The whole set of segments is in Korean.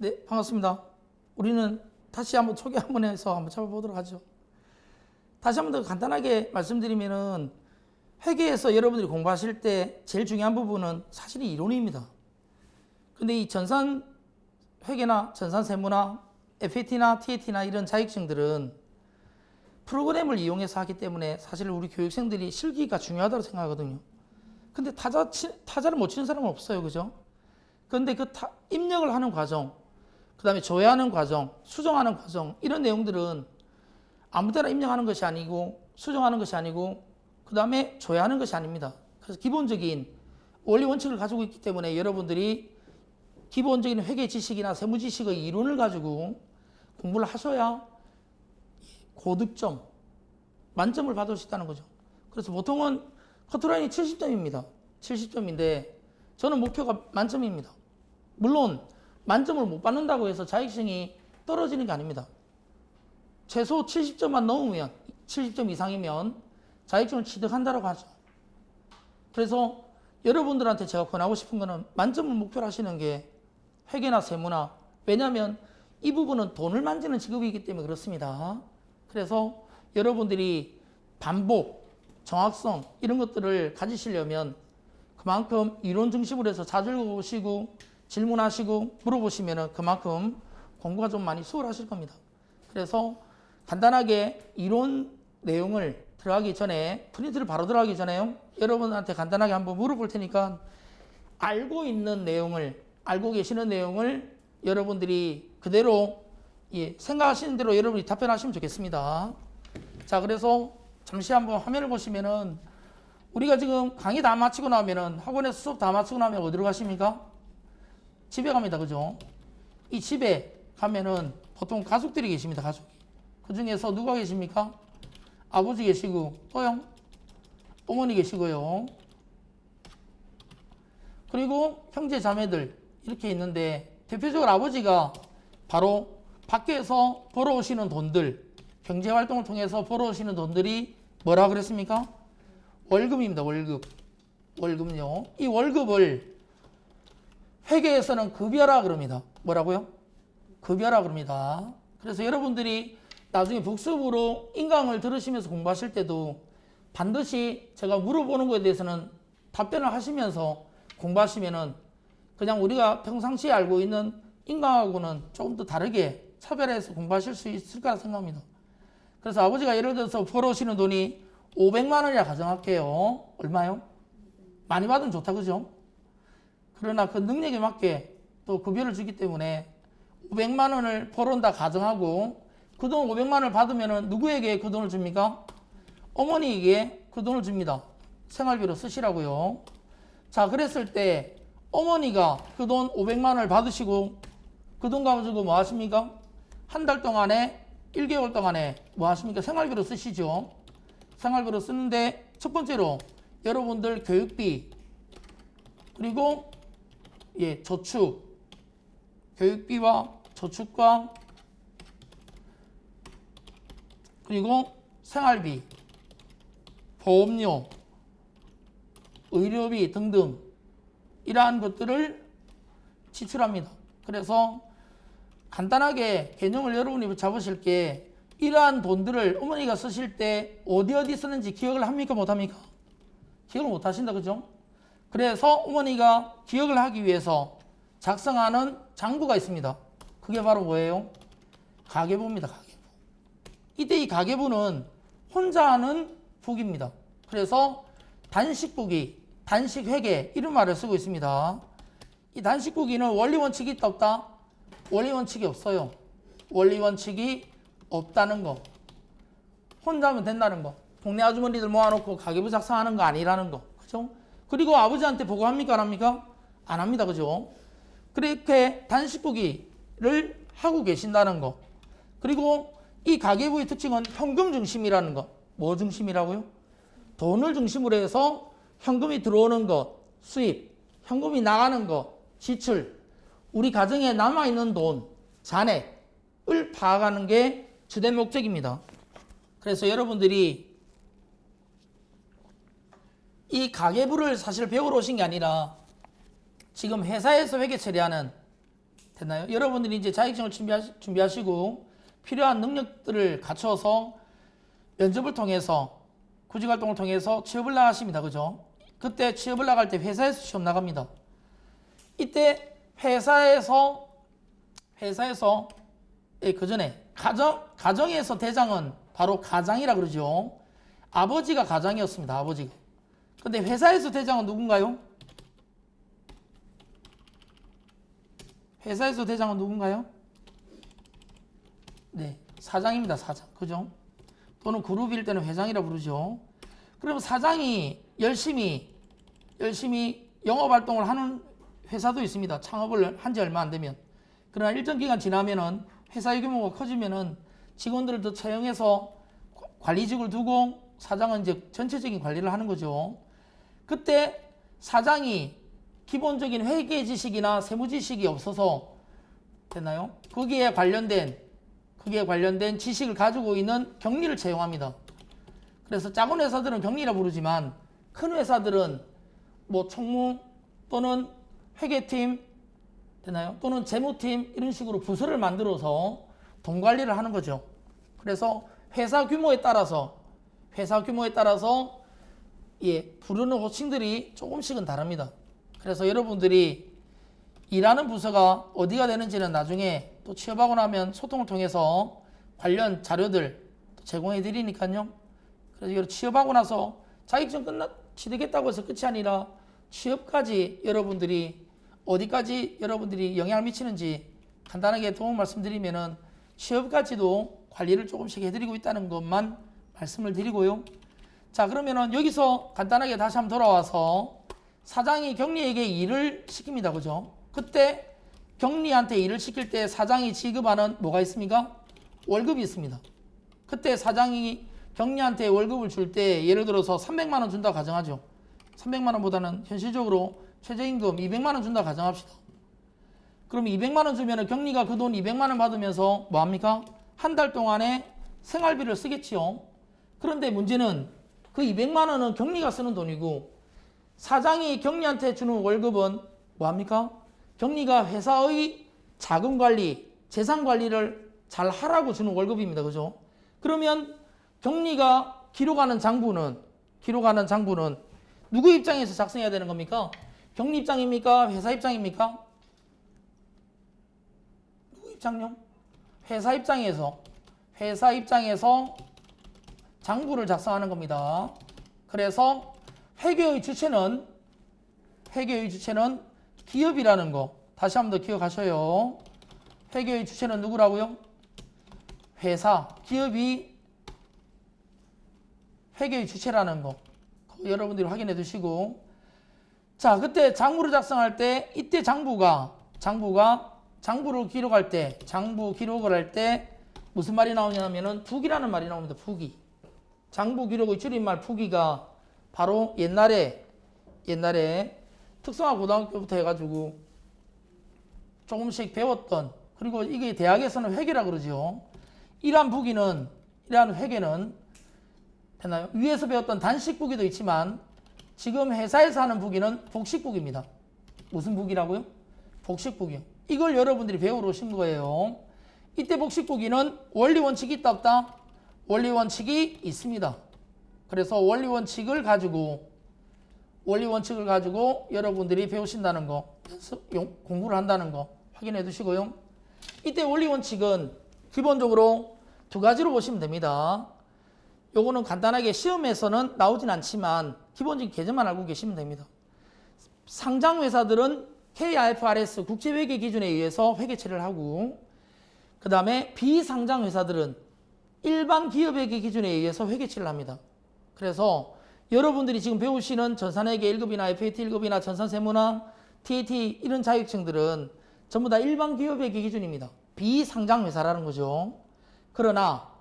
네, 반갑습니다. 우리는 다시 한번 소개 한번 해서 한번 잡아보도록 하죠. 다시 한번 더 간단하게 말씀드리면은 회계에서 여러분들이 공부하실 때 제일 중요한 부분은 사실 이론입니다. 근데 이 전산 회계나 전산 세무나 FAT나 TAT나 이런 자격증들은 프로그램을 이용해서 하기 때문에 사실 우리 교육생들이 실기가 중요하다고 생각하거든요. 근데 타자를 못 치는 사람은 없어요. 그죠? 근데 입력을 하는 과정, 그 다음에 조회하는 과정, 수정하는 과정, 이런 내용들은 아무 데나 입력하는 것이 아니고 수정하는 것이 아니고 그 다음에 조회하는 것이 아닙니다. 그래서 기본적인 원리 원칙을 가지고 있기 때문에 여러분들이 기본적인 회계 지식이나 세무 지식의 이론을 가지고 공부를 하셔야 고득점, 만점을 받을 수 있다는 거죠. 그래서 보통은 커트라인이 70점입니다. 70점인데 저는 목표가 만점입니다. 물론 만점을 못 받는다고 해서 자격증이 떨어지는 게 아닙니다. 최소 70점만 넘으면 70점 이상이면 자격증을 취득한다고 하죠. 그래서 여러분들한테 제가 권하고 싶은 거는 만점을 목표로 하시는 게 회계나 세무나, 왜냐하면 이 부분은 돈을 만지는 직업이기 때문에 그렇습니다. 그래서 여러분들이 반복, 정확성 이런 것들을 가지시려면 그만큼 이론 중심으로 해서 자주 읽어보시고 질문하시고 물어보시면 그만큼 공부가 좀 많이 수월하실 겁니다. 그래서 간단하게 이론 내용을 들어가기 전에 프린트를 바로 들어가기 전에 여러분한테 간단하게 한번 물어볼 테니까 알고 계시는 내용을 여러분들이 그대로 생각하시는 대로 여러분이 답변하시면 좋겠습니다. 자, 그래서 잠시 한번 화면을 보시면은 우리가 지금 강의 다 마치고 나면은 학원에서 수업 다 마치고 나면 어디로 가십니까? 집에 갑니다. 그죠? 이 집에 가면은 보통 가족들이 계십니다. 가족이. 그 중에서 누가 계십니까? 아버지 계시고 또요? 어머니 계시고요. 그리고 형제 자매들 이렇게 있는데 대표적으로 아버지가 바로 밖에서 벌어오시는 돈들, 경제활동을 통해서 벌어오시는 돈들이 뭐라 그랬습니까? 월급입니다. 월급요. 이 월급을 회계에서는 급여라 그럽니다. 뭐라고요? 급여라 그럽니다. 그래서 여러분들이 나중에 복습으로 인강을 들으시면서 공부하실 때도 반드시 제가 물어보는 것에 대해서는 답변을 하시면서 공부하시면은 그냥 우리가 평상시에 알고 있는 인강하고는 조금 더 다르게 차별해서 공부하실 수 있을 거라 생각합니다. 그래서 아버지가 예를 들어서 벌어오시는 돈이 500만 원이라 가정할게요. 얼마요? 많이 받으면 좋다, 그죠? 그러나 그 능력에 맞게 또 급여를 주기 때문에 500만 원을 벌어온다 가정하고 그 돈 500만 원을 받으면 누구에게 그 돈을 줍니까? 어머니에게 그 돈을 줍니다. 생활비로 쓰시라고요. 자, 그랬을 때 어머니가 그 돈 500만 원을 받으시고 그 돈 가지고 뭐 하십니까? 한 달 동안에 1개월 동안에 뭐 하십니까? 생활비로 쓰시죠. 생활비로 쓰는데 첫 번째로 여러분들 교육비 그리고 저축 교육비와 저축과 그리고 생활비 보험료 의료비 등등 이러한 것들을 지출합니다. 그래서 간단하게 개념을 여러분이 잡으실 게 이러한 돈들을 어머니가 쓰실 때 어디 쓰는지 기억을 합니까? 못합니까? 기억을 못하신다. 그죠? 그래서 어머니가 기억을 하기 위해서 작성하는 장부가 있습니다. 그게 바로 뭐예요? 가계부입니다. 가계부. 이때 이 가계부는 혼자 하는 북입니다. 그래서 단식북이, 단식회계 이런 말을 쓰고 있습니다. 이 단식북이는 원리원칙이 있다 없다? 원리원칙이 없어요. 원리원칙이 없다는 거. 혼자 하면 된다는 거. 동네 아주머니들 모아놓고 가계부 작성하는 거 아니라는 거. 그죠? 그리고 아버지한테 보고합니까? 안 합니까? 안 합니다. 그죠? 그렇게 단식북이를 하고 계신다는 거. 그리고 이 가계부의 특징은 현금 중심이라는 거. 뭐 중심이라고요? 돈을 중심으로 해서 현금이 들어오는 것, 수입, 현금이 나가는 것, 지출, 우리 가정에 남아있는 돈, 잔액을 파악하는 게 주된 목적입니다. 그래서 여러분들이 이 가계부를 사실 배우러 오신 게 아니라 지금 회사에서 회계 처리하는 됐나요? 여러분들이 이제 자격증을 준비하시고 필요한 능력들을 갖춰서 면접을 통해서 구직활동을 통해서 취업을 나가십니다. 그죠? 그때 취업을 나갈 때 회사에서 시험 나갑니다. 이때 회사에서 그 전에 가정에서 대장은 바로 가장이라 그러죠. 아버지가 가장이었습니다. 아버지가. 근데 회사에서 대장은 누군가요? 회사에서 대장은 누군가요? 네, 사장입니다. 사장. 그죠? 또는 그룹일 때는 회장이라 부르죠. 그러면 사장이 열심히 영업활동을 하는 회사도 있습니다. 창업을 한 지 얼마 안 되면. 그러나 일정 기간 지나면은 회사의 규모가 커지면은 직원들을 더 채용해서 관리직을 두고 사장은 이제 전체적인 관리를 하는 거죠. 그때 사장이 기본적인 회계 지식이나 세무 지식이 없어서 됐나요? 거기에 관련된 지식을 가지고 있는 경리를 채용합니다. 그래서 작은 회사들은 경리라 부르지만 큰 회사들은 뭐 총무 또는 회계팀 되나요? 또는 재무팀 이런 식으로 부서를 만들어서 돈 관리를 하는 거죠. 그래서 회사 규모에 따라서 부르는 호칭들이 조금씩은 다릅니다. 그래서 여러분들이 일하는 부서가 어디가 되는지는 나중에 또 취업하고 나면 소통을 통해서 관련 자료들 제공해 드리니까요. 그래서 취업하고 나서 자격증 취득했다고 해서 끝이 아니라 취업까지 여러분들이 어디까지 여러분들이 영향을 미치는지 간단하게 도움 말씀드리면은 취업까지도 관리를 조금씩 해드리고 있다는 것만 말씀을 드리고요. 자, 그러면은 여기서 간단하게 다시 한번 돌아와서 사장이 경리에게 일을 시킵니다. 그죠? 그때 경리한테 일을 시킬 때 사장이 지급하는 뭐가 있습니까? 월급이 있습니다. 그때 사장이 경리한테 월급을 줄 때 예를 들어서 300만 원 준다 가정하죠. 300만 원보다는 현실적으로 최저임금 200만 원 준다 가정합시다. 그럼 200만 원 주면은 경리가 그 돈 200만 원 받으면서 뭐 합니까? 한 달 동안에 생활비를 쓰겠지요. 그런데 문제는 그 200만 원은 경리가 쓰는 돈이고 사장이 경리한테 주는 월급은 뭐 합니까? 경리가 회사의 자금 관리, 재산 관리를 잘 하라고 주는 월급입니다. 그죠? 그러면 경리가 기록하는 장부는 누구 입장에서 작성해야 되는 겁니까? 경리 입장입니까? 회사 입장입니까? 누구 입장요? 회사 입장에서 장부를 작성하는 겁니다. 그래서 회계의 주체는 기업이라는 거 다시 한번 더 기억하셔요. 회계의 주체는 누구라고요? 회사, 기업이 회계의 주체라는 거 여러분들이 확인해 두시고, 자, 그때 장부를 작성할 때 이때 장부를 기록할 때 장부 기록을 할 때 무슨 말이 나오냐면은 부기라는 말이 나옵니다. 부기. 장부 기록의 줄임말 부기가 바로 옛날에 특성화 고등학교부터 해가지고 조금씩 배웠던, 그리고 이게 대학에서는 회계라 그러죠. 이러한 회계는 되나요? 위에서 배웠던 단식부기도 있지만 지금 회사에서 하는 부기는 복식부기입니다. 무슨 부기라고요? 복식부기요. 이걸 여러분들이 배우러 오신 거예요. 이때 복식부기는 원리원칙이 있다 없다? 원리원칙이 있습니다. 그래서 원리원칙을 가지고 여러분들이 배우신다는 거, 공부를 한다는 거 확인해 두시고요. 이때 원리원칙은 기본적으로 두 가지로 보시면 됩니다. 요거는 간단하게 시험에서는 나오진 않지만 기본적인 개념만 알고 계시면 됩니다. 상장 회사들은 KIFRS 국제회계 기준에 의해서 회계처리를 하고, 그 다음에 비상장 회사들은 일반 기업회계 기준에 의해서 회계처리를 합니다. 그래서 여러분들이 지금 배우시는 전산회계 1급이나 FAT 1급이나 전산세무나 TAT 이런 자격증들은 전부 다 일반 기업회계 기준입니다. 비상장 회사라는 거죠. 그러나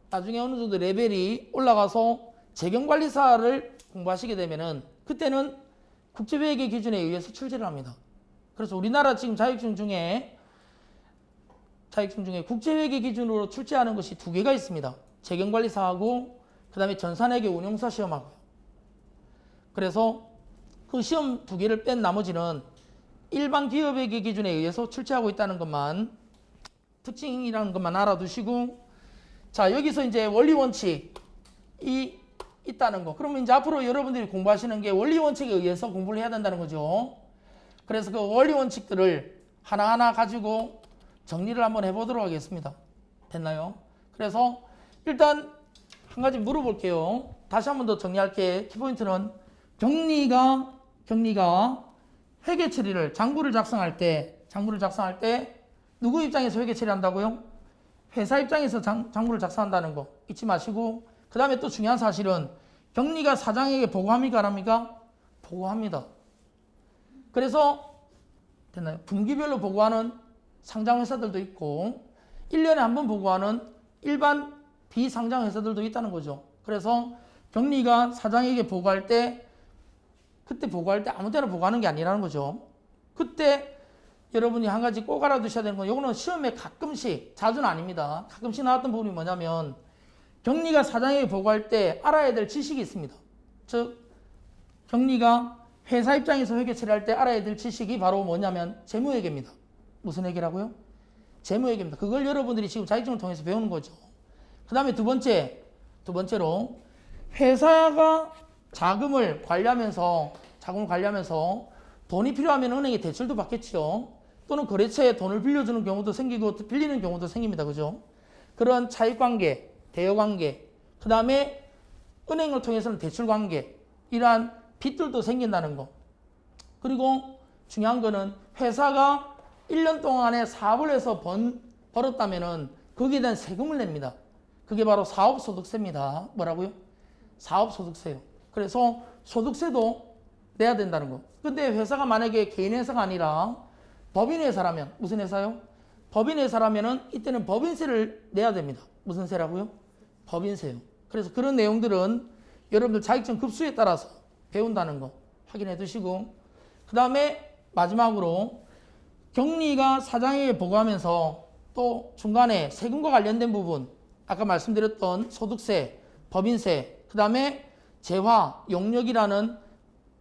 나중에 어느 정도 레벨이 올라가서 재경관리사를 공부하시게 되면은 그때는 국제회계 기준에 의해서 출제를 합니다. 그래서 우리나라 지금 자격증 중에 국제회계 기준으로 출제하는 것이 두 개가 있습니다. 재경관리사하고 그 다음에 전산회계 운용사 시험하고요. 그래서 그 시험 두 개를 뺀 나머지는 일반 기업회계 기준에 의해서 출제하고 있다는 것만, 특징이라는 것만 알아두시고, 자, 여기서 이제 원리 원칙이 있다는 거. 그러면 이제 앞으로 여러분들이 공부하시는 게 원리 원칙에 의해서 공부를 해야 된다는 거죠. 그래서 그 원리 원칙들을 하나하나 가지고 정리를 한번 해보도록 하겠습니다. 됐나요? 그래서 일단 한 가지 물어볼게요. 다시 한번 더 정리할게. 키포인트는 경리가 회계 처리를 장부를 작성할 때 누구 입장에서 회계 처리한다고요? 회사 입장에서 장부를 작성한다는 거 잊지 마시고, 그 다음에 또 중요한 사실은 경리가 사장에게 보고합니까? 안 합니까? 보고합니다. 그래서 됐나요? 분기별로 보고하는 상장회사들도 있고 1년에 한 번 보고하는 일반 비상장회사들도 있다는 거죠. 그래서 경리가 사장에게 보고할 때, 그때 보고할 때 아무 때나 보고하는 게 아니라는 거죠. 그때 여러분이 한 가지 꼭 알아두셔야 되는 건, 이거는 시험에 가끔씩, 자주는 아닙니다. 가끔씩 나왔던 부분이 뭐냐면, 경리가 사장에게 보고할 때 알아야 될 지식이 있습니다. 즉 경리가 회사 입장에서 회계 처리할 때 알아야 될 지식이 바로 뭐냐면 재무회계입니다. 무슨 회계라고요? 재무회계입니다. 그걸 여러분들이 지금 자격증을 통해서 배우는 거죠. 그 다음에 두 번째로 회사가 자금을 관리하면서 돈이 필요하면 은행에 대출도 받겠죠. 또는 거래처에 돈을 빌려주는 경우도 생기고 빌리는 경우도 생깁니다. 그죠? 그런 차익관계, 대여관계, 그 다음에 은행을 통해서는 대출관계, 이러한 빚들도 생긴다는 거. 그리고 중요한 거는 회사가 1년 동안에 사업을 해서 벌었다면은 거기에 대한 세금을 냅니다. 그게 바로 사업소득세입니다. 뭐라고요? 사업소득세요. 그래서 소득세도 내야 된다는 거. 근데 회사가 만약에 개인회사가 아니라 법인회사라면, 무슨 회사요? 법인회사라면은 이때는 법인세를 내야 됩니다. 무슨 세라고요? 법인세요. 그래서 그런 내용들은 여러분들 자격증 급수에 따라서 배운다는 거 확인해 두시고, 그 다음에 마지막으로 경리가 사장에게 보고하면서 또 중간에 세금과 관련된 부분, 아까 말씀드렸던 소득세, 법인세, 그 다음에 재화, 용역이라는,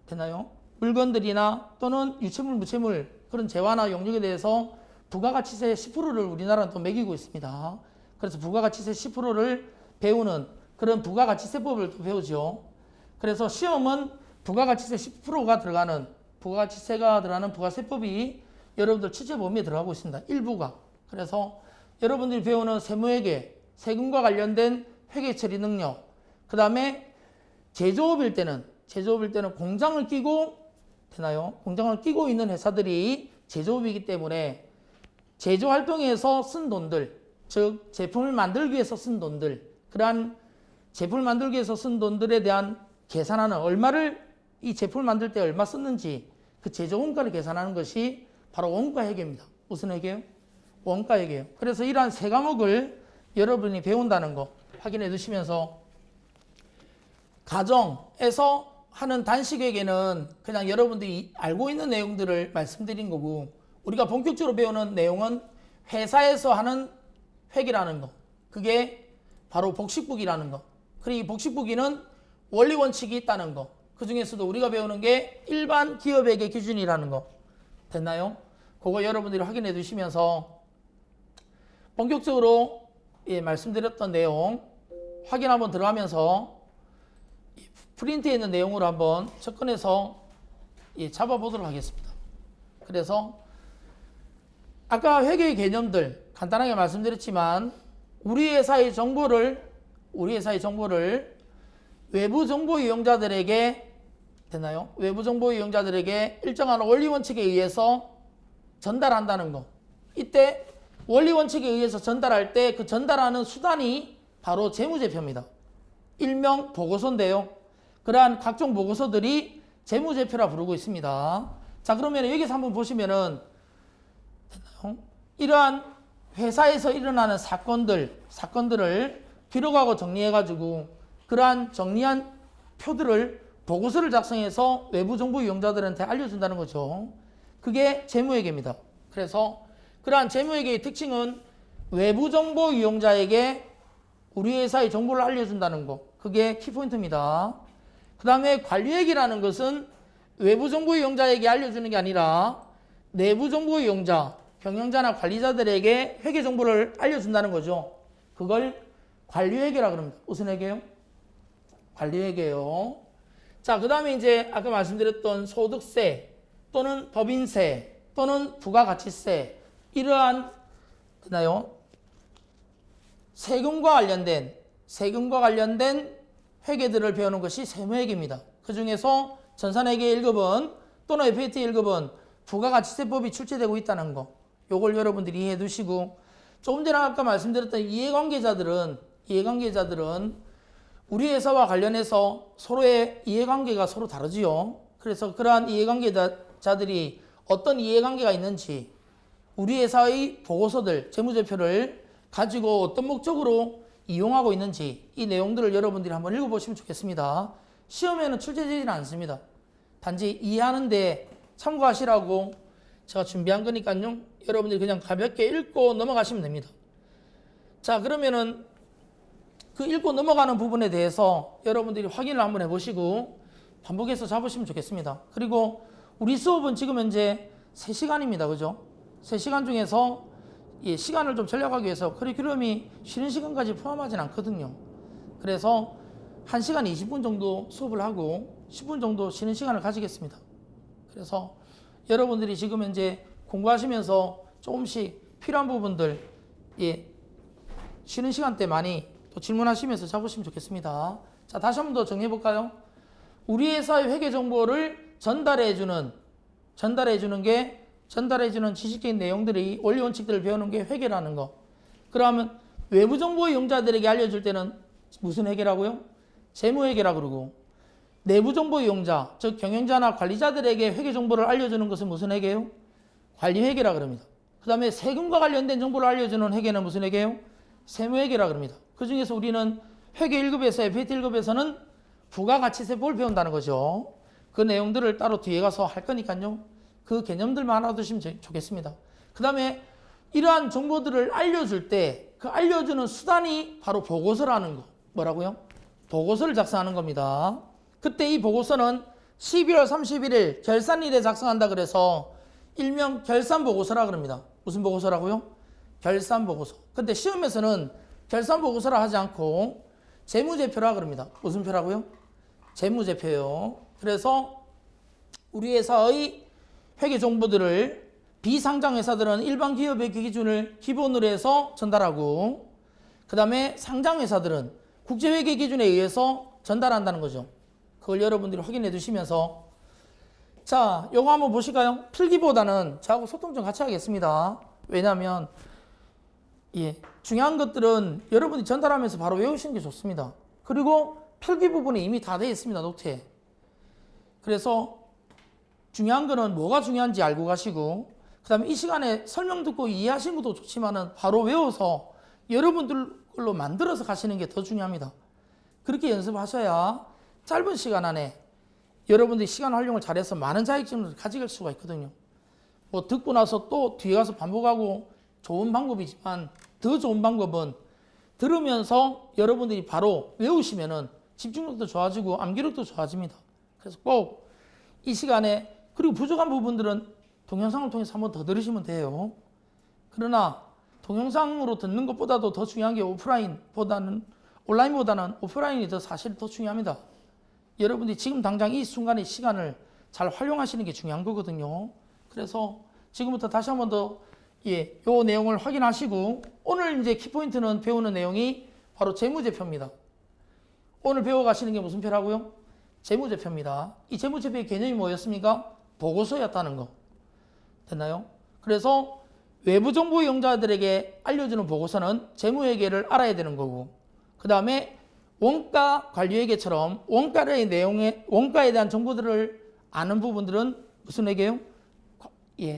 되나요? 물건들이나 또는 유체물, 무체물, 그런 재화나 용역에 대해서 부가가치세 10%를 우리나라는 또 매기고 있습니다. 그래서 부가가치세 10%를 배우는 그런 부가가치세법을 또 배우죠. 그래서 시험은 부가가치세 10%가 들어가는, 부가가치세가 들어가는 부가세법이 여러분들 출제 범위에 들어가고 있습니다. 일부가. 그래서 여러분들이 배우는 세무회계, 세금과 관련된 회계 처리 능력, 그 다음에 제조업일 때는 공장을 끼고, 되나요? 공장을 끼고 있는 회사들이 제조업이기 때문에 제조 활동에서 쓴 돈들, 즉 제품을 만들기 위해서 쓴 돈들, 그러한 제품을 만들기 위해서 쓴 돈들에 대한 계산하는, 얼마를 이 제품을 만들 때 얼마 썼는지 그 제조 원가를 계산하는 것이 바로 원가 회계입니다. 무슨 회계요? 원가 회계예요. 그래서 이러한 세 과목을 여러분이 배운다는 거 확인해 두시면서, 가정에서 하는 단식 회계는 그냥 여러분들이 알고 있는 내용들을 말씀드린 거고, 우리가 본격적으로 배우는 내용은 회사에서 하는 회계라는 거, 그게 바로 복식부기라는 거. 그리고 이 복식부기는 원리 원칙이 있다는 거, 그 중에서도 우리가 배우는 게 일반 기업회계 기준이라는 거. 됐나요? 그거 여러분들이 확인해 두시면서 본격적으로 말씀드렸던 내용 확인 한번 들어가면서 프린트에 있는 내용으로 한번 접근해서 잡아보도록 하겠습니다. 그래서 아까 회계의 개념들 간단하게 말씀드렸지만, 우리 회사의 정보를 외부 정보 이용자들에게, 되나요? 외부 정보 이용자들에게 일정한 원리 원칙에 의해서 전달한다는 거. 이때 원리 원칙에 의해서 전달할 때 그 전달하는 수단이 바로 재무제표입니다. 일명 보고서인데요. 그러한 각종 보고서들이 재무제표라 부르고 있습니다. 자, 그러면 여기서 한번 보시면은, 되나요? 이러한 회사에서 일어나는 사건들을 기록하고 정리해가지고 그러한 정리한 표들을, 보고서를 작성해서 외부 정보 이용자들한테 알려준다는 거죠. 그게 재무회계입니다. 그래서 그러한 재무회계의 특징은 외부 정보 이용자에게 우리 회사의 정보를 알려준다는 거, 그게 키포인트입니다. 그 다음에 관리회계라는 것은 외부 정보 이용자에게 알려주는 게 아니라 내부 정보 이용자, 경영자나 관리자들에게 회계 정보를 알려준다는 거죠. 그걸 관리회계라 그럽니다. 무슨 회계요? 관리회계요. 자, 그 다음에 이제 아까 말씀드렸던 소득세 또는 법인세 또는 부가가치세 이러한 세금과 관련된 회계들을 배우는 것이 세무회계입니다. 그 중에서 전산회계 1급은 또는 FAT 1급은 부가가치세법이 출제되고 있다는 거. 요걸 여러분들이 이해해 두시고, 조금 전에 아까 말씀드렸던 이해관계자들은 우리 회사와 관련해서 서로의 이해관계가 서로 다르지요. 그래서 그러한 이해관계자들이 어떤 이해관계가 있는지, 우리 회사의 보고서들, 재무제표를 가지고 어떤 목적으로 이용하고 있는지 이 내용들을 여러분들이 한번 읽어보시면 좋겠습니다. 시험에는 출제되지는 않습니다. 단지 이해하는데 참고하시라고 제가 준비한 거니까요. 여러분들이 그냥 가볍게 읽고 넘어가시면 됩니다. 자, 그러면은 그 읽고 넘어가는 부분에 대해서 여러분들이 확인을 한번 해보시고 반복해서 잡으시면 좋겠습니다. 그리고 우리 수업은 지금 현재 3시간입니다. 그죠? 3시간 중에서 시간을 좀 절약하기 위해서 커리큘럼이 쉬는 시간까지 포함하진 않거든요. 그래서 1시간 20분 정도 수업을 하고 10분 정도 쉬는 시간을 가지겠습니다. 그래서 여러분들이 지금 현재 공부하시면서 조금씩 필요한 부분들 쉬는 시간 때 많이 또 질문하시면서 잡으시면 좋겠습니다. 자, 다시 한 번 더 정리해 볼까요? 우리 회사의 회계 정보를 전달해주는 지식적인 내용들이 원리 원칙들을 배우는 게 회계라는 거. 그러면 외부 정보 이용자들에게 알려줄 때는 무슨 회계라고요? 재무회계라 그러고, 내부 정보 이용자, 즉 경영자나 관리자들에게 회계 정보를 알려주는 것은 무슨 회계예요? 관리회계라 그럽니다. 그 다음에 세금과 관련된 정보를 알려주는 회계는 무슨 회계예요? 세무회계라 그럽니다. 그 중에서 우리는 회계 1급에서 FAT 1급에서는 부가가치세법을 배운다는 거죠. 그 내용들을 따로 뒤에 가서 할 거니까요. 그 개념들만 알아두시면 좋겠습니다. 그 다음에 이러한 정보들을 알려줄 때 그 알려주는 수단이 바로 보고서라는 거. 뭐라고요? 보고서를 작성하는 겁니다. 그때 이 보고서는 12월 31일 결산일에 작성한다 그래서 일명 결산보고서라 그럽니다. 무슨 보고서라고요? 결산보고서. 근데 시험에서는 결산보고서라 하지 않고 재무제표라 그럽니다. 무슨 표라고요? 재무제표요. 그래서 우리 회사의 회계 정보들을 비상장 회사들은 일반 기업의 기준을 기본으로 해서 전달하고, 그 다음에 상장 회사들은 국제회계 기준에 의해서 전달한다는 거죠. 그걸 여러분들이 확인해 두시면서, 자, 요거 한번 보실까요? 필기보다는 저하고 소통 좀 같이 하겠습니다. 왜냐하면 중요한 것들은 여러분이 전달하면서 바로 외우시는 게 좋습니다. 그리고 필기 부분이 이미 다 되어 있습니다. 노트에. 그래서 중요한 거는 뭐가 중요한지 알고 가시고, 그 다음에 이 시간에 설명 듣고 이해하시는 것도 좋지만은 바로 외워서 여러분들로 만들어서 가시는 게 더 중요합니다. 그렇게 연습하셔야 짧은 시간 안에 여러분들이 시간 활용을 잘해서 많은 자격증을 가질 수가 있거든요. 뭐 듣고 나서 또 뒤에 가서 반복하고 좋은 방법이지만 더 좋은 방법은 들으면서 여러분들이 바로 외우시면은 집중력도 좋아지고 암기력도 좋아집니다. 그래서 꼭 이 시간에, 그리고 부족한 부분들은 동영상을 통해서 한번 더 들으시면 돼요. 그러나 동영상으로 듣는 것보다도 더 중요한 게 온라인보다는 오프라인이 사실 더 중요합니다. 여러분들이 지금 당장 이 순간의 시간을 잘 활용하시는 게 중요한 거거든요. 그래서 지금부터 다시 한번 더 요 내용을 확인하시고, 오늘 이제 키포인트는 배우는 내용이 바로 재무제표입니다. 오늘 배워가시는 게 무슨 표라고요? 재무제표입니다. 이 재무제표의 개념이 뭐였습니까? 보고서였다는 거. 됐나요? 그래서 외부 정보 이용자들에게 알려주는 보고서는 재무회계를 알아야 되는 거고, 그 다음에 원가 관리회계처럼 원가의 원가에 대한 정보들을 아는 부분들은 무슨 회계요?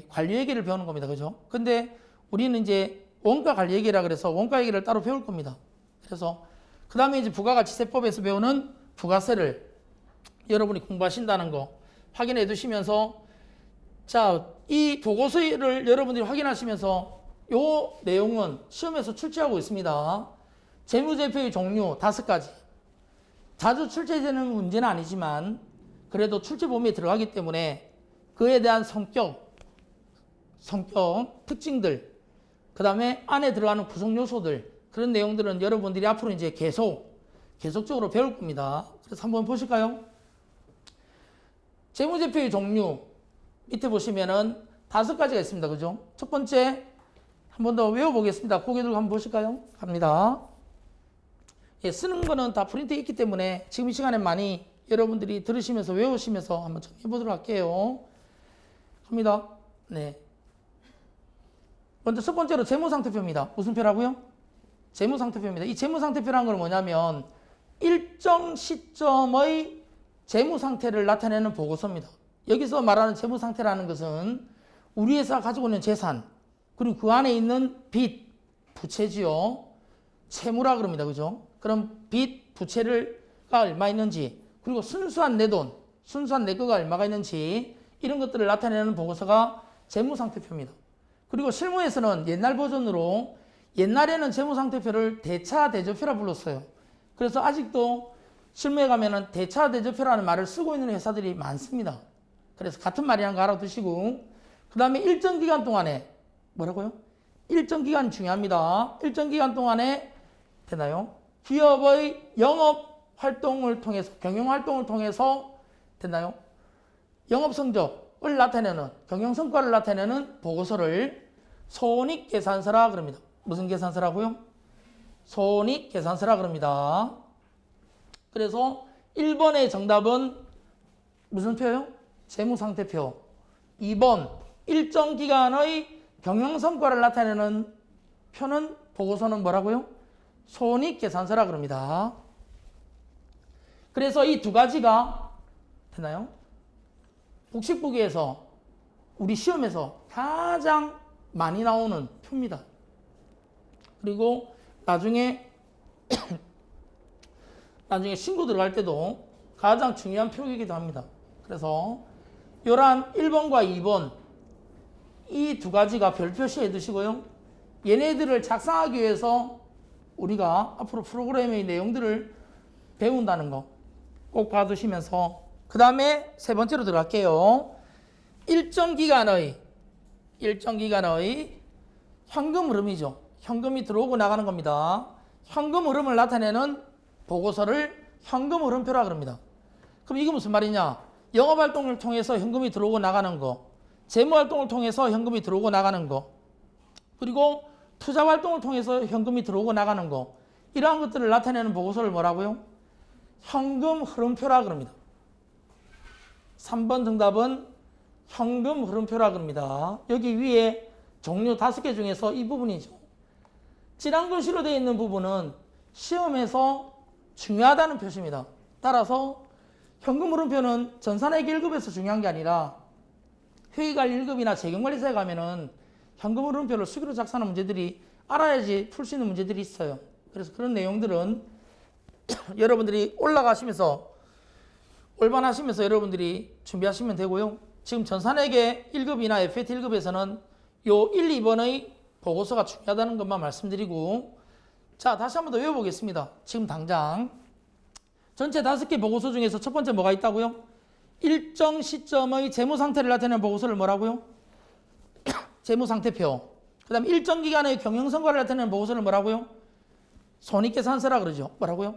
관리회계를 배우는 겁니다. 그죠? 근데 우리는 이제 원가 관리회계라 그래서 원가 회계를 따로 배울 겁니다. 그래서 그 다음에 이제 부가가치세법에서 배우는 부가세를 여러분이 공부하신다는 거 확인해 두시면서, 자, 이 보고서를 여러분들이 확인하시면서 요 내용은 시험에서 출제하고 있습니다. 재무제표의 종류 5가지. 자주 출제되는 문제는 아니지만 그래도 출제 범위에 들어가기 때문에 그에 대한 성격, 성격, 특징들, 그 다음에 안에 들어가는 구성 요소들, 그런 내용들은 여러분들이 앞으로 이제 계속적으로 배울 겁니다. 그래서 한번 보실까요? 재무제표의 종류, 밑에 보시면은 5가지가 있습니다. 그죠? 첫 번째, 한 번 더 외워보겠습니다. 고개 들고 한번 보실까요? 갑니다. 예, 쓰는 거는 다 프린트에 있기 때문에 지금 이 시간에 많이 여러분들이 들으시면서 외우시면서 한번 정리해 보도록 할게요. 갑니다. 네. 먼저 첫 번째로 재무상태표입니다. 무슨 표라고요? 재무상태표입니다. 이 재무상태표라는 건 뭐냐면 일정 시점의 재무상태를 나타내는 보고서입니다. 여기서 말하는 재무상태라는 것은 우리 회사가 가지고 있는 재산, 그리고 그 안에 있는 빚, 부채지요. 채무라 그럽니다. 그죠? 그럼 빚, 부채가 얼마 있는지, 그리고 순수한 내돈, 순수한 내거가 얼마가 있는지, 이런 것들을 나타내는 보고서가 재무상태표입니다. 그리고 실무에서는 옛날 버전으로, 옛날에는 재무상태표를 대차대조표라 불렀어요. 그래서 아직도 실무에 가면은 대차대조표라는 말을 쓰고 있는 회사들이 많습니다. 그래서 같은 말이라는 거 알아두시고, 그 다음에 일정 기간 동안에, 뭐라고요? 일정 기간 중요합니다. 일정 기간 동안에, 되나요? 기업의 영업 활동을 통해서, 경영 활동을 통해서, 됐나요? 영업 성적을 나타내는, 경영 성과를 나타내는 보고서를 손익계산서라 그럽니다. 무슨 계산서라고요? 손익계산서라 그럽니다. 그래서 1번의 정답은 무슨 표요? 재무상태표. 2번, 일정 기간의 경영 성과를 나타내는 표는, 보고서는 뭐라고요? 손익계산서라 그럽니다. 그래서 이 2가지가, 되나요? 복식보기에서, 우리 시험에서 가장 많이 나오는 표입니다. 그리고 나중에 신고 들어갈 때도 가장 중요한 표이기도 합니다. 그래서 요런 1번과 2번 이 2가지가 별표시해 두시고요. 얘네들을 작성하기 위해서 우리가 앞으로 프로그램의 내용들을 배운다는 거 꼭 봐두시면서, 그 다음에 3번째로 들어갈게요. 일정 기간의 현금 흐름이죠. 현금이 들어오고 나가는 겁니다. 현금 흐름을 나타내는 보고서를 현금 흐름표라 그럽니다. 그럼 이게 무슨 말이냐? 영업활동을 통해서 현금이 들어오고 나가는 거, 재무활동을 통해서 현금이 들어오고 나가는 거, 그리고 투자활동을 통해서 현금이 들어오고 나가는 거, 이러한 것들을 나타내는 보고서를 뭐라고요? 현금 흐름표라 그럽니다. 3번 정답은 현금 흐름표라 그럽니다. 여기 위에 종류 5개 중에서 이 부분이죠. 찌란 글씨로 되어 있는 부분은 시험에서 중요하다는 표시입니다. 따라서 현금 흐름표는 전산회계 1급에서 중요한 게 아니라 회의관리 1급이나 재경관리사에 가면은 현금 흐름표를 수기로 작성하는 문제들이 알아야지 풀 수 있는 문제들이 있어요. 그래서 그런 내용들은 여러분들이 올라가시면서 올반하시면서 여러분들이 준비하시면 되고요. 지금 전산회계 1급이나 FAT 1급에서는 요 1, 2번의 보고서가 중요하다는 것만 말씀드리고, 자, 다시 한번 더 외워보겠습니다. 지금 당장 전체 5개 보고서 중에서 첫 번째 뭐가 있다고요? 일정 시점의 재무상태를 나타내는 보고서를 뭐라고요? 재무상태표. 그 다음에 일정 기간의 경영성과를 나타내는 보고서를 뭐라고요? 손익계산서라 그러죠. 뭐라고요?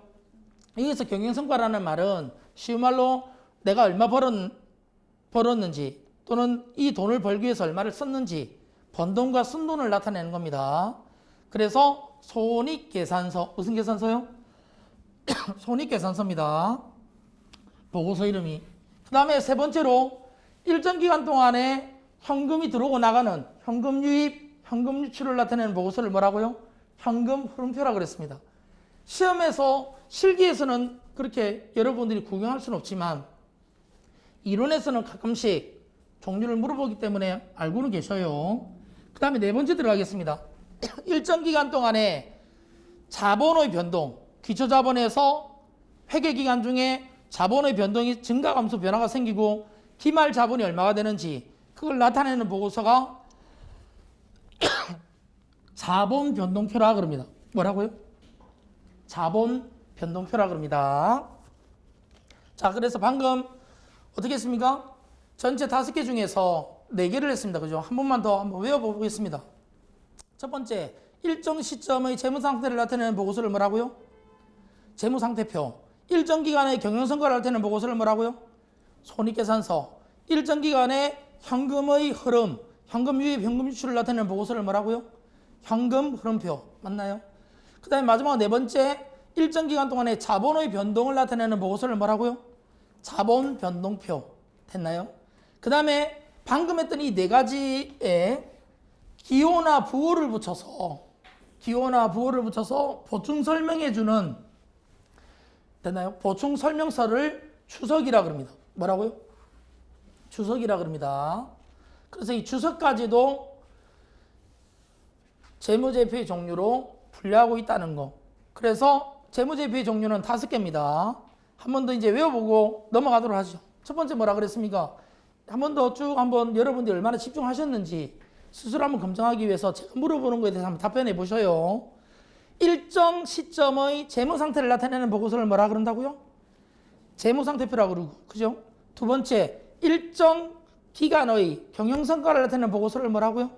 여기서 경영성과라는 말은 쉬운 말로 내가 얼마 벌었는지, 또는 이 돈을 벌기 위해서 얼마를 썼는지, 번 돈과 쓴 돈을 나타내는 겁니다. 그래서 손익계산서, 무슨 계산서요? 손익계산서입니다. 보고서 이름이. 그 다음에 3번째로 일정 기간 동안에 현금이 들어오고 나가는 현금 유입, 현금 유출을 나타내는 보고서를 뭐라고요? 현금 흐름표라고 그랬습니다. 시험에서, 실기에서는 그렇게 여러분들이 구경할 수는 없지만 이론에서는 가끔씩 종류를 물어보기 때문에 알고는 계셔요. 그 다음에 4번째 들어가겠습니다. 일정 기간 동안에 자본의 변동, 기초자본에서 회계기간 중에 자본의 변동이 증가, 감소, 변화가 생기고 기말 자본이 얼마가 되는지 그걸 나타내는 보고서가 자본 변동표라 그럽니다. 뭐라고요? 자본 변동표라 그럽니다. 자, 그래서 방금 어떻게 했습니까? 전체 5개 중에서 4개를 했습니다. 그죠? 한 번만 더 한번 외워보겠습니다. 첫 번째, 일정 시점의 재무 상태를 나타내는 보고서를 뭐라고요? 재무 상태표. 일정 기간의 경영성과를 나타내는 보고서를 뭐라고요? 손익계산서. 일정 기간의 현금의 흐름, 현금 유입, 현금 유출을 나타내는 보고서를 뭐라고요? 현금 흐름표. 맞나요? 그 다음에 마지막 4번째, 일정 기간 동안의 자본의 변동을 나타내는 보고서를 뭐라고요? 자본 변동표. 됐나요? 그 다음에 방금 했던 이 4가지에 기호나 부호를 붙여서 보충 설명해주는, 됐나요? 보충 설명서를 추석이라 그럽니다. 뭐라고요? 추석이라 그럽니다. 그래서 이 추석까지도 재무제표의 종류로 분류하고 있다는 거. 그래서 재무제표의 종류는 5개입니다. 한 번 더 이제 외워보고 넘어가도록 하죠. 첫 번째 뭐라 그랬습니까? 한 번 더 쭉 한번 여러분들이 얼마나 집중하셨는지 스스로 한번 검증하기 위해서 제가 물어보는 거에 대해서 한번 답변해 보셔요. 일정 시점의 재무 상태를 나타내는 보고서를 뭐라 그런다고요? 재무 상태표라고 그러고, 그죠? 두 번째, 일정 기간의 경영 성과를 나타내는 보고서를 뭐라고요?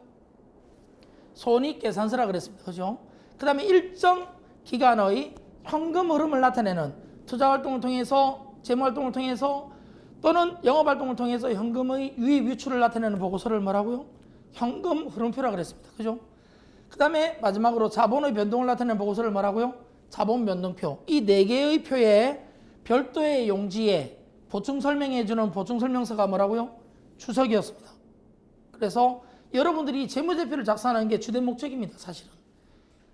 손익계산서라 그랬습니다. 그죠? 그 다음에 일정 기간의 현금 흐름을 나타내는 투자활동을 통해서, 재무활동을 통해서 또는 영업활동을 통해서 현금의 유입, 유출을 나타내는 보고서를 뭐라고요? 현금 흐름표라 그랬습니다. 그죠? 그 다음에 마지막으로 자본의 변동을 나타내는 보고서를 뭐라고요? 자본 변동표. 이 4개의 표에 별도의 용지에 보충 설명해주는 보충 설명서가 뭐라고요? 추석이었습니다. 그래서 여러분들이 재무제표를 작성하는 게 주된 목적입니다. 사실은.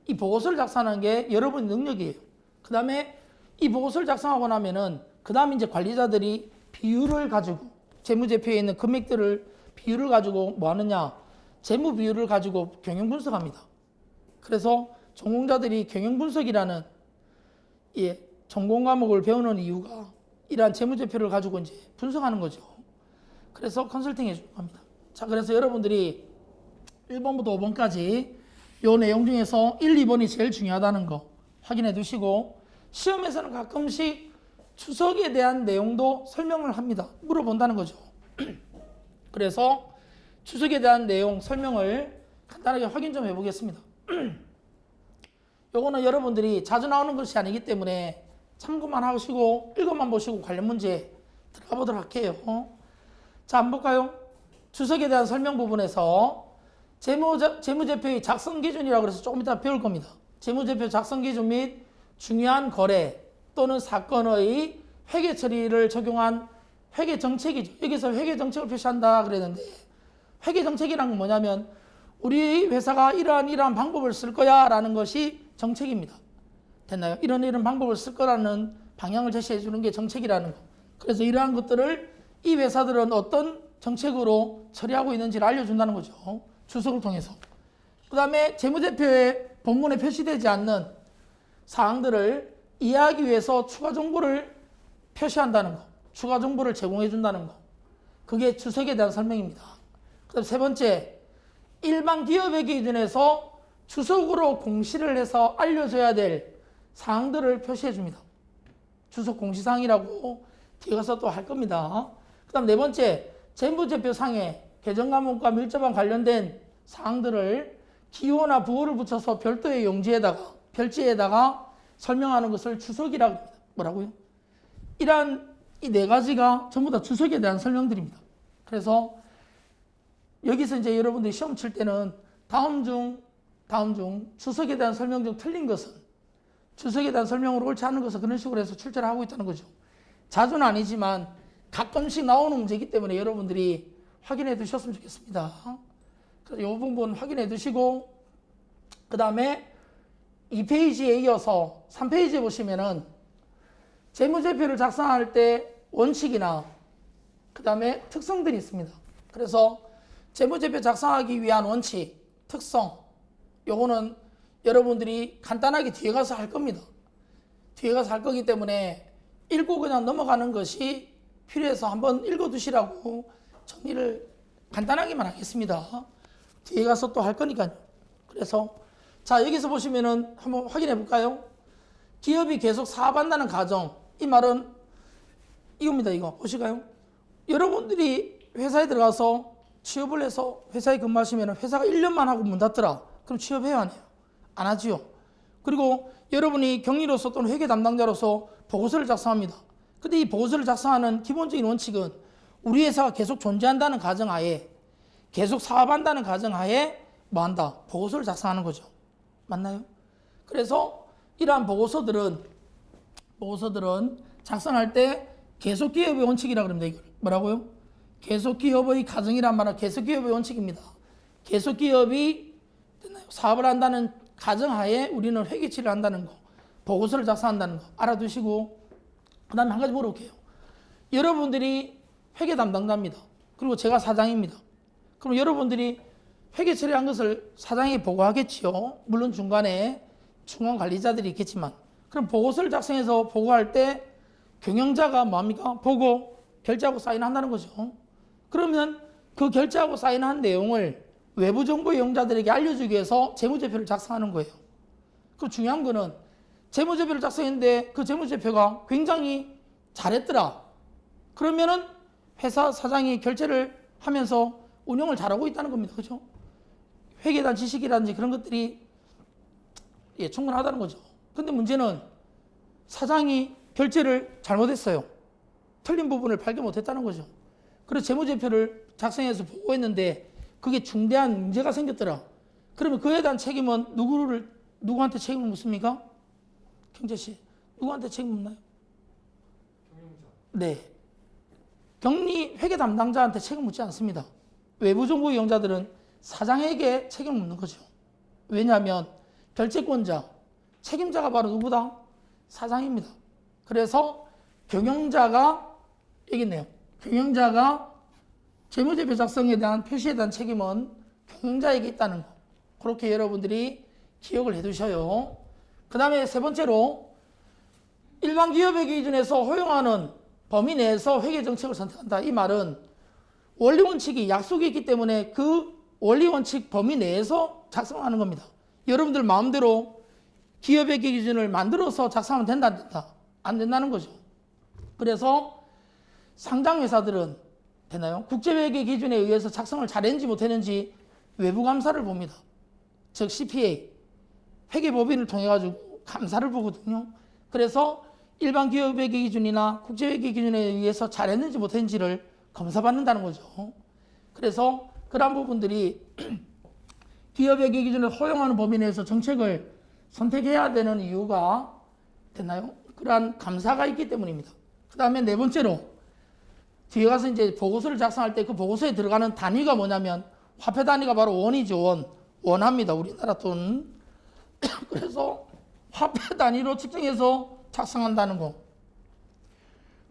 이 보고서를 작성하는 게 여러분의 능력이에요. 그 다음에 이 보고서를 작성하고 나면은 그 다음에 이제 관리자들이 비율을 가지고 재무제표에 있는 금액들을 비율을 가지고 뭐 하느냐? 재무 비율을 가지고 경영 분석합니다. 그래서 전공자들이 경영 분석이라는 전공 과목을 배우는 이유가 이러한 재무제표를 가지고 이제 분석하는 거죠. 그래서 컨설팅 해주는 겁니다. 자, 그래서 여러분들이 1번부터 5번까지 요 내용 중에서 1, 2번이 제일 중요하다는 거 확인해 두시고, 시험에서는 가끔씩 추석에 대한 내용도 설명을 합니다. 물어본다는 거죠. 그래서 추석에 대한 내용 설명을 간단하게 확인 좀 해보겠습니다. 요거는 여러분들이 자주 나오는 것이 아니기 때문에 참고만 하시고 읽어만 보시고 관련 문제 들어가 보도록 할게요. 자, 한번 볼까요? 추석에 대한 설명 부분에서 재무제표의 작성 기준이라고 해서 조금 이따 배울 겁니다. 재무제표 작성 기준 및 중요한 거래 또는 사건의 회계 처리를 적용한 회계 정책이죠. 여기서 회계 정책을 표시한다 그랬는데, 회계 정책이란 건 뭐냐면 우리 회사가 이러한 방법을 쓸 거야 라는 것이 정책입니다. 됐나요? 이런 방법을 쓸 거라는 방향을 제시해 주는 게 정책이라는 거. 그래서 이러한 것들을 이 회사들은 어떤 정책으로 처리하고 있는지를 알려준다는 거죠. 추석을 통해서. 그 다음에 재무제표에 본문에 표시되지 않는 사항들을 이해하기 위해서 추가 정보를 표시한다는 거. 추가 정보를 제공해 준다는 거. 그게 추석에 대한 설명입니다. 그 다음 세 번째, 일반 기업의 기준에서 추석으로 공시를 해서 알려줘야 될 사항들을 표시해 줍니다. 추석 공시사항이라고 뒤에 가서 또 할 겁니다. 그 다음 네 번째, 재무제표상에 계정 과목과 밀접한 관련된 사항들을 기호나 부호를 붙여서 별도의 용지에다가, 별지에다가 설명하는 것을 추석이라고 합니다. 뭐라고요? 이러한 이 4가지가 전부 다 추석에 대한 설명들입니다. 그래서 여기서 이제 여러분들이 시험 칠 때는 다음 중 추석에 대한 설명 중 틀린 것은, 추석에 대한 설명으로 옳지 않은 것은 그런 식으로 해서 출제를 하고 있다는 거죠. 자주는 아니지만 가끔씩 나오는 문제이기 때문에 여러분들이 확인해 두셨으면 좋겠습니다. 그래서 이 부분 확인해 두시고, 그 다음에 2페이지에 이어서 3페이지에 보시면은 재무제표를 작성할 때 원칙이나 그 다음에 특성들이 있습니다. 그래서 재무제표 작성하기 위한 원칙, 특성, 요거는 여러분들이 간단하게 뒤에 가서 할 겁니다. 뒤에 가서 할 거기 때문에 읽고 그냥 넘어가는 것이 필요해서 한번 읽어두시라고 정리를 간단하게만 하겠습니다. 뒤에 가서 또 할 거니까요. 그래서 자, 여기서 보시면은 한번 확인해 볼까요? 기업이 계속 사업한다는 가정, 이 말은 이겁니다. 이거 보실까요? 여러분들이 회사에 들어가서 취업을 해서 회사에 근무하시면 회사가 1년만 하고 문 닫더라. 그럼 취업해야 하네요. 안 하지요. 그리고 여러분이 격리로서 또는 회계 담당자로서 보고서를 작성합니다. 근데 이 보고서를 작성하는 기본적인 원칙은 우리 회사가 계속 존재한다는 가정하에, 계속 사업한다는 가정하에 뭐 한다? 보고서를 작성하는 거죠. 맞나요? 그래서 이러한 보고서들은 작성할 때 계속 기업의 원칙이라 그럽니다. 이걸 뭐라고요? 계속 기업의 가정이란 말은 계속 기업의 원칙입니다. 계속 기업이 사업을 한다는 가정하에 우리는 회계치를 한다는 거, 보고서를 작성한다는 거 알아두시고, 그 다음에 한 가지 물어볼게요. 여러분들이 회계 담당자입니다. 그리고 제가 사장입니다. 그럼 여러분들이 회계 처리한 것을 사장에게 보고하겠지요. 물론 중간에 중간 관리자들이 있겠지만, 그럼 보고서를 작성해서 보고할 때 경영자가 뭐합니까? 보고 결제하고 사인한다는 거죠. 그러면 그 결제하고 사인한 내용을 외부 정보 이용자들에게 알려주기 위해서 재무제표를 작성하는 거예요. 그 중요한 거는 재무제표를 작성했는데 그 재무제표가 굉장히 잘했더라. 그러면은 회사 사장이 결제를 하면서 운영을 잘하고 있다는 겁니다. 그렇죠? 회계에 대한 지식이라든지 그런 것들이 충분하다는 거죠. 근데 문제는 사장이 결제를 잘못했어요. 틀린 부분을 발견 못했다는 거죠. 그래서 재무제표를 작성해서 보고했는데 그게 중대한 문제가 생겼더라. 그러면 그에 대한 책임은 누구한테 책임을 묻습니까? 경재씨, 누구한테 책임 묻나요? 경영자. 네. 격리 회계 담당자한테 책임 묻지 않습니다. 외부 정보 이용자들은 사장에게 책임을 묻는 거죠. 왜냐하면 결제권자, 책임자가 바로 누구다? 사장입니다. 그래서 경영자가 여기 있네요. 경영자가 재무제표 작성에 대한 표시에 대한 책임은 경영자에게 있다는 거. 그렇게 여러분들이 기억을 해두셔요. 그 다음에 세 번째로 일반 기업의 기준에서 허용하는 범위 내에서 회계 정책을 선택한다. 이 말은 원리 원칙이 약속이 있기 때문에 그 원리 원칙 범위 내에서 작성하는 겁니다. 여러분들 마음대로 기업의 기준을 만들어서 작성하면 된다, 안 된다? 안 된다는 거죠. 그래서 상장 회사들은 되나요? 국제회계 기준에 의해서 작성을 잘했는지 못했는지 외부 감사를 봅니다. 즉 CPA, 회계법인을 통해 가지고 감사를 보거든요. 그래서 일반 기업회계 기준이나 국제회계 기준에 의해서 잘했는지 못했는지를 검사받는다는 거죠. 그래서 그러한 부분들이 기업회계 기준을 허용하는 범위 내에서 정책을 선택해야 되는 이유가 됐나요? 그러한 감사가 있기 때문입니다. 그 다음에 네 번째로 뒤에 가서 이제 보고서를 작성할 때 그 보고서에 들어가는 단위가 뭐냐면 화폐 단위가 바로 원이죠. 원합니다. 우리나라 돈. 그래서 화폐 단위로 측정해서 작성한다는 거.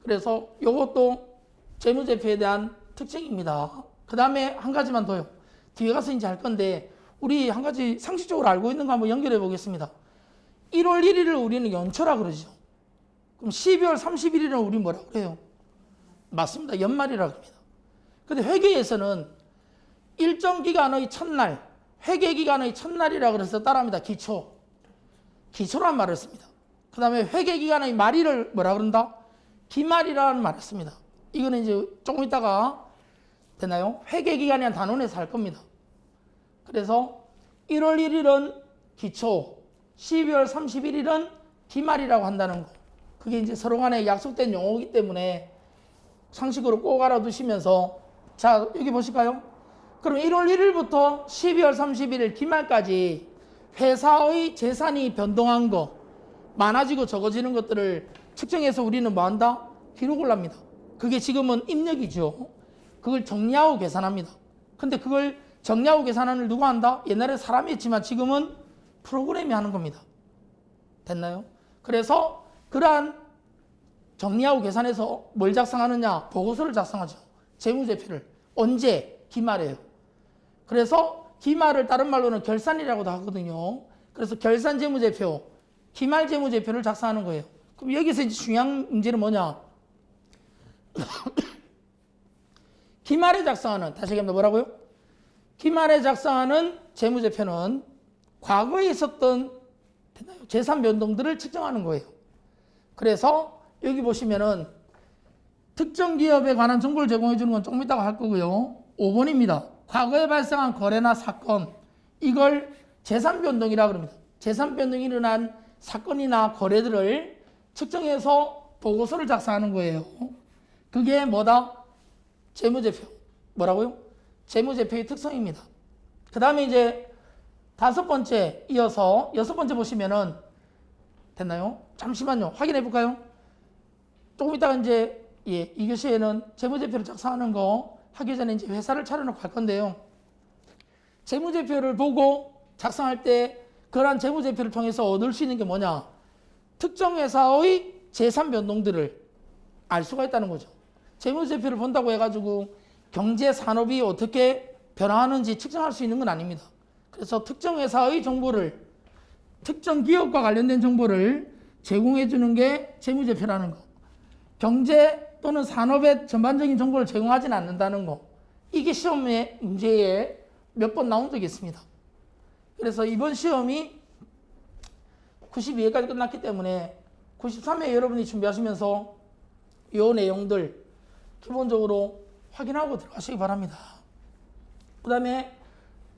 그래서 이것도 재무제표에 대한 특징입니다. 그 다음에 한 가지만 더요. 뒤에 가서 이제 할 건데 우리 한 가지 상식적으로 알고 있는 거 한번 연결해 보겠습니다. 1월 1일을 우리는 연초라 그러죠. 그럼 12월 31일은 우리 뭐라 그래요? 맞습니다. 연말이라고 합니다. 근데 회계에서는 일정 기간의 첫날, 회계 기간의 첫날이라 그래서 따라합니다. 기초란 말을 씁니다. 그 다음에 회계 기간의 말일을 뭐라 그런다? 기말이라는 말을 씁니다. 이거는 이제 조금 있다가 되나요? 회계 기간이란 단원에서 할 겁니다. 그래서 1월 1일은 기초, 12월 31일은 기말이라고 한다는 거. 그게 이제 서로 간에 약속된 용어이기 때문에 상식으로 꼭 알아두시면서 자, 여기 보실까요? 그럼 1월 1일부터 12월 31일 기말까지 회사의 재산이 변동한 거, 많아지고 적어지는 것들을 측정해서 우리는 뭐 한다? 기록을 합니다. 그게 지금은 입력이죠. 그걸 정리하고 계산합니다. 근데 그걸 정리하고 계산을 누가 한다? 옛날에 사람이 했지만 지금은 프로그램이 하는 겁니다. 됐나요? 그래서 그러한 정리하고 계산해서 뭘 작성하느냐? 보고서를 작성하죠. 재무제표를. 언제? 기말에요. 그래서 기말을 다른 말로는 결산이라고도 하거든요. 그래서 결산재무제표, 기말재무제표를 작성하는 거예요. 그럼 여기서 이제 중요한 문제는 뭐냐? 기말에 작성하는, 다시 얘기합니다. 뭐라고요? 기말에 작성하는 재무제표는 과거에 있었던 재산 변동들을 측정하는 거예요. 그래서 여기 보시면은 특정 기업에 관한 정보를 제공해 주는 건 조금 이따가 할 거고요. 5번입니다. 과거에 발생한 거래나 사건, 이걸 재산 변동이라고 합니다. 재산 변동이 일어난 사건이나 거래들을 측정해서 보고서를 작성하는 거예요. 그게 뭐다? 재무제표. 뭐라고요? 재무제표의 특성입니다. 그 다음에 이제 5번째 이어서 6번째 보시면은 됐나요? 잠시만요. 확인해 볼까요? 조금 이따가 이제 이 교시에는 재무제표를 작성하는 거 하기 전에 이제 회사를 차려놓고 할 건데요. 재무제표를 보고 작성할 때 그러한 재무제표를 통해서 얻을 수 있는 게 뭐냐? 특정 회사의 재산 변동들을 알 수가 있다는 거죠. 재무제표를 본다고 해가지고 경제 산업이 어떻게 변화하는지 측정할 수 있는 건 아닙니다. 그래서 특정 회사의 정보를, 특정 기업과 관련된 정보를 제공해 주는 게 재무제표라는 거. 경제 또는 산업의 전반적인 정보를 제공하지는 않는다는 거. 이게 시험의 문제에 몇 번 나온 적이 있습니다. 그래서 이번 시험이 92회까지 끝났기 때문에 93회 여러분이 준비하시면서 이 내용들 기본적으로 확인하고 들어가시기 바랍니다. 그 다음에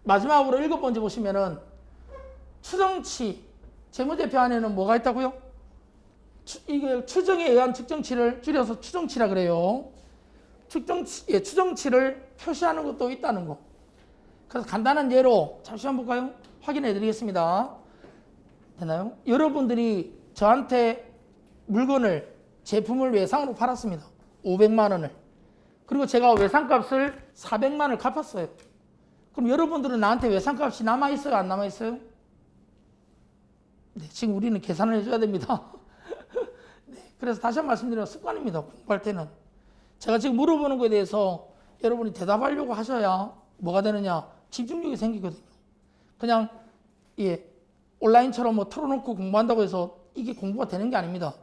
마지막으로 7번째 보시면은 추정치, 재무제표 안에는 뭐가 있다고요? 이게 추정에 의한 측정치를 줄여서 추정치라 그래요. 추정치를 표시하는 것도 있다는 거. 그래서 간단한 예로 잠시 한번 볼까요? 확인해 드리겠습니다. 되나요? 여러분들이 저한테 물건을, 제품을 외상으로 팔았습니다. 500만 원을. 그리고 제가 외상값을 400만 원을 갚았어요. 그럼 여러분들은 나한테 외상값이 남아있어요? 안 남아있어요? 네, 지금 우리는 계산을 해줘야 됩니다. 네, 그래서 다시 한번 말씀드리면 습관입니다. 공부할 때는. 제가 지금 물어보는 거에 대해서 여러분이 대답하려고 하셔야 뭐가 되느냐? 집중력이 생기거든요. 그냥 온라인처럼 뭐 털어놓고 공부한다고 해서 이게 공부가 되는 게 아닙니다.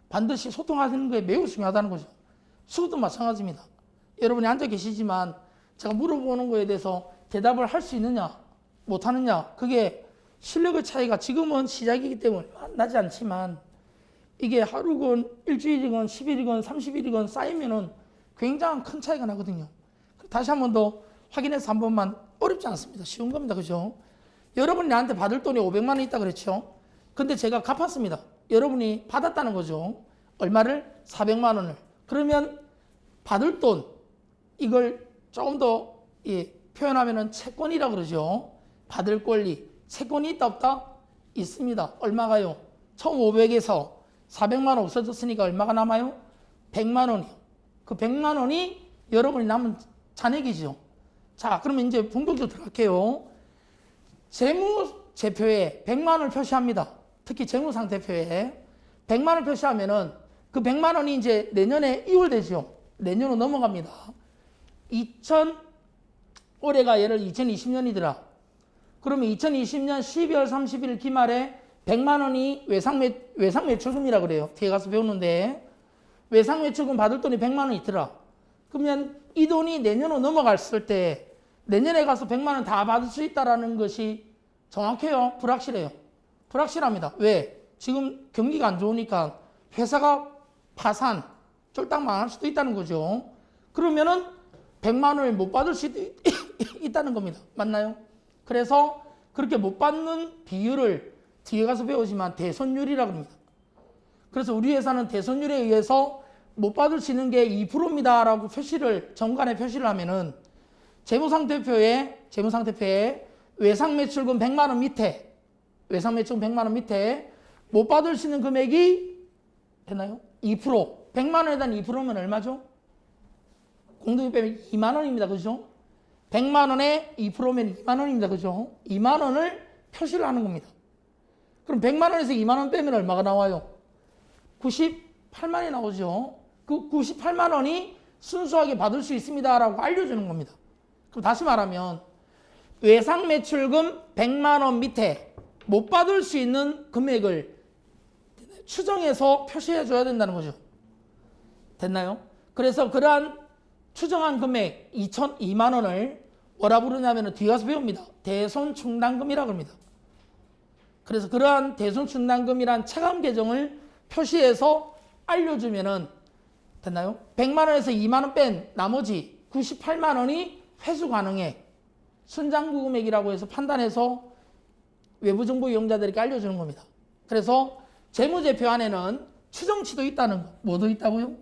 반드시 소통하는 게 매우 중요하다는 거죠. 수업도 마찬가지입니다. 여러분이 앉아 계시지만 제가 물어보는 거에 대해서 대답을 할 수 있느냐 못하느냐, 그게 실력의 차이가 지금은 시작이기 때문에 나지 않지만 이게 하루건 일주일이건 10일이건 30일이건 쌓이면은 굉장히 큰 차이가 나거든요. 다시 한 번 더 확인해서 한 번만. 어렵지 않습니다. 쉬운 겁니다. 그죠? 여러분이 나한테 받을 돈이 500만 원 있다 그랬죠? 근데 제가 갚았습니다. 여러분이 받았다는 거죠. 얼마를? 400만 원을. 그러면 받을 돈, 이걸 조금 더 표현하면은 채권이라 그러죠. 받을 권리. 채권이 있다 없다? 있습니다. 얼마가요? 처음 500에서 400만 원 없어졌으니까 얼마가 남아요? 100만 원이요. 그 100만 원이 여러분이 남은 잔액이죠. 자, 그러면 이제 본격적으로 들어갈게요. 재무제표에 100만 원을 표시합니다. 특히 재무상태표에 100만 원을 표시하면은 그 100만 원이 이제 내년에 이월되죠. 내년으로 넘어갑니다. 올해가 예를 2020년이더라. 그러면 2020년 12월 30일 기말에 100만 원이 외상매출금이라 그래요. 뒤에 가서 배우는데 외상매출금 받을 돈이 100만 원 있더라. 그러면 이 돈이 내년으로 넘어갔을 때 내년에 가서 100만 원 다 받을 수 있다는 것이 정확해요? 불확실해요? 불확실합니다. 왜? 지금 경기가 안 좋으니까 회사가 파산, 쫄딱 망할 수도 있다는 거죠. 그러면은 100만 원을 못 받을 수 있다는 겁니다. 맞나요? 그래서 그렇게 못 받는 비율을 뒤에 가서 배우지만 대손율이라고 합니다. 그래서 우리 회사는 대손율에 의해서 못 받을 수 있는 게 2%입니다 라고 정관에 표시를 하면은 재무상태표에 외상매출금 100만 원 밑에, 외상매출금 100만 원 밑에 못 받을 수 있는 금액이 되나요? 2%. 100만 원에 대한 2%면 얼마죠? 공동이 빼면 2만 원입니다. 그죠? 100만 원에 2%면 2만 원입니다. 그죠? 2만 원을 표시를 하는 겁니다. 그럼 100만 원에서 2만 원 빼면 얼마가 나와요? 98만 원이 나오죠. 그 98만 원이 순수하게 받을 수 있습니다 라고 알려주는 겁니다. 그럼 다시 말하면 외상매출금 100만 원 밑에 못 받을 수 있는 금액을 추정해서 표시해 줘야 된다는 거죠. 됐나요? 그래서 그러한 추정한 금액 2만 원을 뭐라 부르냐면 뒤에 가서 배웁니다. 대손충당금이라고 합니다. 그래서 그러한 대손충당금이란 차감 계정을 표시해서 알려주면은 됐나요? 100만 원에서 2만 원 뺀 나머지 98만 원이 회수 가능해. 순장부 금액이라고 해서 판단해서 외부 정보 이용자들에게 알려주는 겁니다. 그래서 재무제표 안에는 추정치도 있다는 거. 뭐도 있다고요?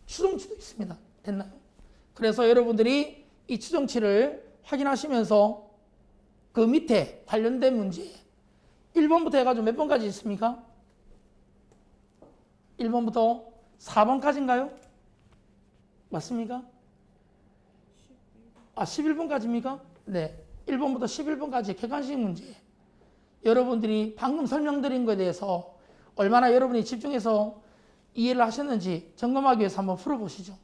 추정치도 있습니다. 됐나요? 그래서 여러분들이 이 추정치를 확인하시면서 그 밑에 관련된 문제 1번부터 해가지고 몇 번까지 있습니까? 1번부터 4번까지인가요? 맞습니까? 11번까지입니까? 네. 1번부터 11번까지 객관식 문제. 여러분들이 방금 설명드린 것에 대해서 얼마나 여러분이 집중해서 이해를 하셨는지 점검하기 위해서 한번 풀어보시죠.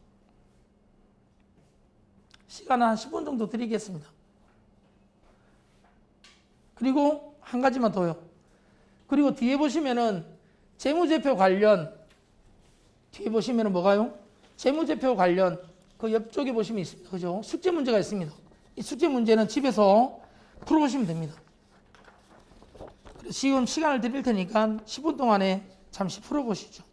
시간은 한 10분 정도 드리겠습니다. 그리고 한 가지만 더요. 그리고 뒤에 보시면은 재무제표 관련, 뒤에 보시면은 뭐가요? 재무제표 관련 그 옆쪽에 보시면 있습니다. 그죠? 숙제 문제가 있습니다. 이 숙제 문제는 집에서 풀어보시면 됩니다. 지금 시간을 드릴 테니까 10분 동안에 잠시 풀어보시죠.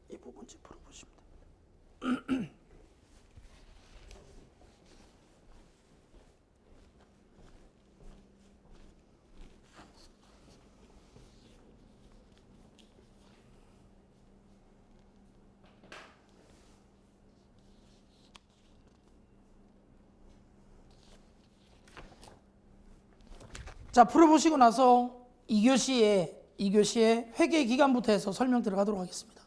이 부분 좀 풀어보시면 됩니다. 자, 풀어보시고 나서 2교시에 회계 기간부터 해서 설명 들어가도록 하겠습니다.